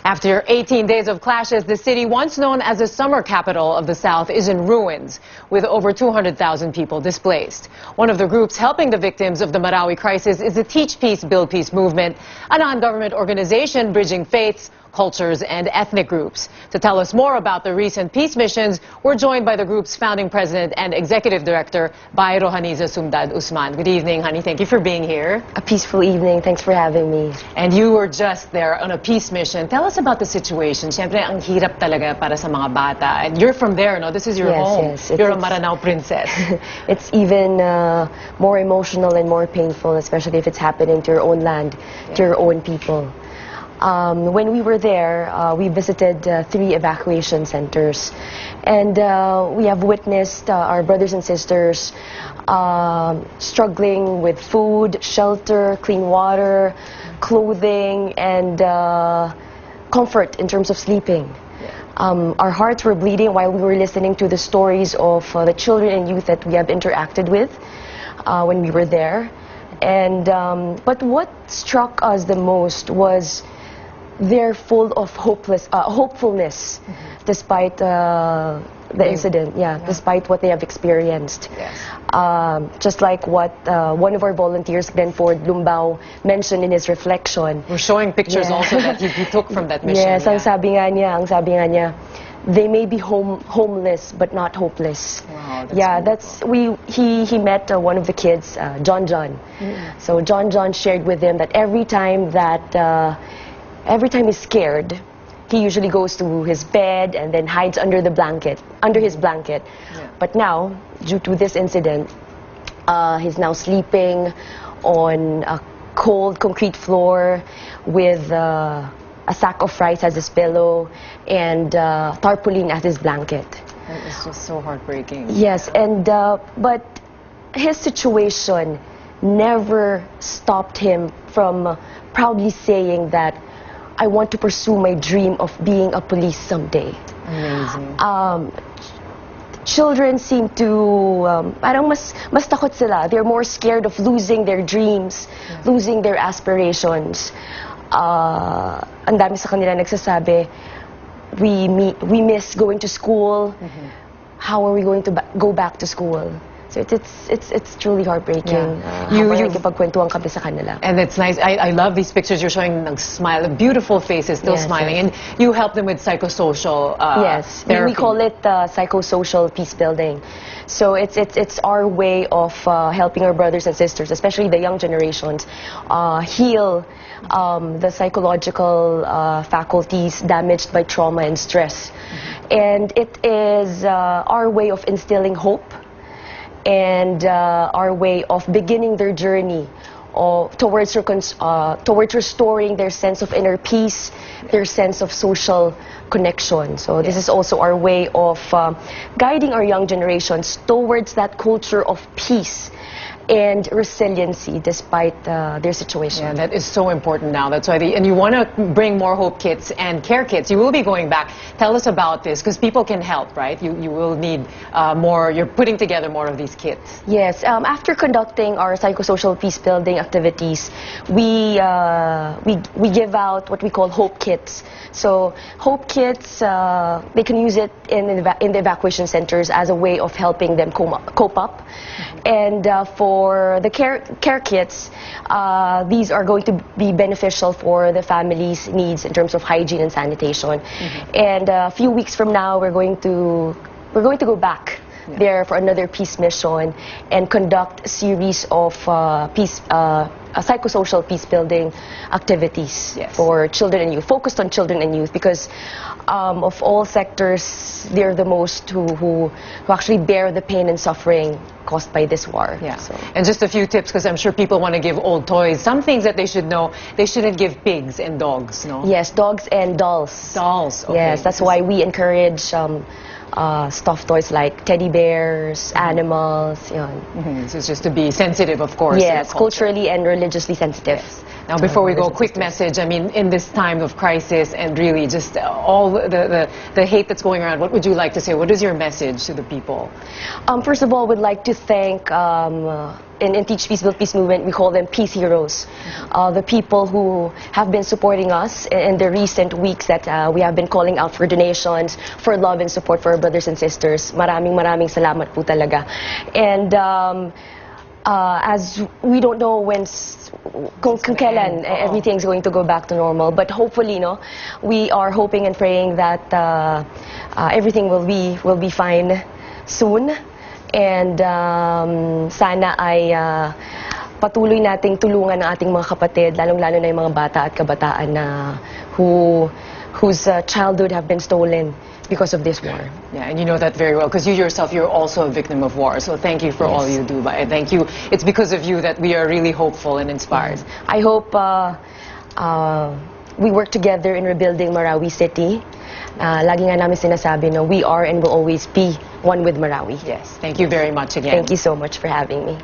After 18 days of clashes, the city, once known as the summer capital of the South, is in ruins, with over 200,000 people displaced. One of the groups helping the victims of the Marawi crisis is the Teach Peace, Build Peace movement, a non-government organization bridging faiths, cultures, and ethnic groups. To tell us more about the recent peace missions, we're joined by the group's founding president and executive director, Bayro Haniza Sumdad Usman. Good evening, honey. Thank you for being here. A peaceful evening. Thanks for having me. And you were just there on a peace mission. Tell us about the situation. Siyempre, ang hirap talaga para sa mga bata. And you're from there, no? This is your home. Yes. You're a Maranao princess. It's even more emotional and more painful, especially if it's happening to your own land, to your own people. When we were there, we visited 3 evacuation centers, and we have witnessed our brothers and sisters struggling with food, shelter, clean water, clothing, and comfort in terms of sleeping. Our hearts were bleeding while we were listening to the stories of the children and youth that we have interacted with when we were there. And but what struck us the most was they're full of hopefulness, despite the incident, despite what they have experienced. Yes. Just like what one of our volunteers, Glenford Lumbao, mentioned in his reflection. We're showing pictures also that he took from that mission. Yes, ang sabi nga niya, they may be homeless but not hopeless. Wow, he met one of the kids, John. So John shared with him that every time he's scared, he usually goes to his bed and then hides under his blanket. Yeah. But now, due to this incident, he's now sleeping on a cold concrete floor with a sack of rice as his pillow and tarpaulin as his blanket. It's just so heartbreaking. Yes, and but his situation never stopped him from proudly saying that, I want to pursue my dream of being a police someday. Amazing. Children seem to, parang mas takot sila. They're more scared of losing their dreams, losing their aspirations. Ang dami sa kanila nagsasabi, we miss going to school. How are we going to go back to school? So it's truly heartbreaking. Nakikipagkwentuhan kami sa kanila. And it's nice. I love these pictures. You're showing them smile, beautiful faces, still smiling. Yes. And you help them with psychosocial therapy. We call it psychosocial peace building. So it's our way of helping our brothers and sisters, especially the young generations, heal the psychological faculties damaged by trauma and stress. And it is our way of instilling hope and our way of beginning their journey towards restoring their sense of inner peace, their sense of social connection. So this is also our way of guiding our young generations towards that culture of peace and resiliency despite their situation. Yeah, that is so important now. That's why and you want to bring more hope kits and care kits. You will be going back. Tell us about this, because people can help, right? You will need more. You're putting together more of these kits. Yes. After conducting our psychosocial peace building activities, we give out what we call hope kits. So hope kits, they can use it in the evacuation centers as a way of helping them cope up. And for the care kits, these are going to be beneficial for the family's needs in terms of hygiene and sanitation. And a few weeks from now, we're going to go back there for another peace mission and conduct a series of psychosocial peace building activities for children and youth, focused on children and youth, because of all sectors, they're the most who actually bear the pain and suffering caused by this war. Yeah. So. And just a few tips, because I'm sure people want to give old toys. Some things that they should know: they shouldn't give pigs and dogs, no? Yes, dogs and dolls. Dolls. Okay. Yes, that's why we encourage stuffed toys like teddy bears, animals. So it's just to be sensitive, of course. Yes, culturally and religiously sensitive. Yes. Now, before we go, quick message. I mean, in this time of crisis and really just all the hate that's going around, what would you like to say? What is your message to the people? First of all, we'd like to thank, in Teach Peace, Build Peace movement, we call them peace heroes. The people who have been supporting us in the recent weeks that we have been calling out for donations, for love and support for our brothers and sisters. Maraming salamat po talaga. And as we don't know kung kailan everything's going to go back to normal, but hopefully, no, we are hoping and praying that everything will be fine soon. And sana ay patuloy nating tulungan ang ating mga kapatid, lalong-lalo na yung mga bata at kabataan na whose childhood have been stolen because of this war. Yeah, and you know that very well, because you yourself, you're also a victim of war. So thank you for all you do. Thank you. It's because of you that we are really hopeful and inspired. I hope we work together in rebuilding Marawi City. Lagi nga namin sinasabi, no, we are and will always be one with Marawi. Yes. Thank you very much again. Thank you so much for having me.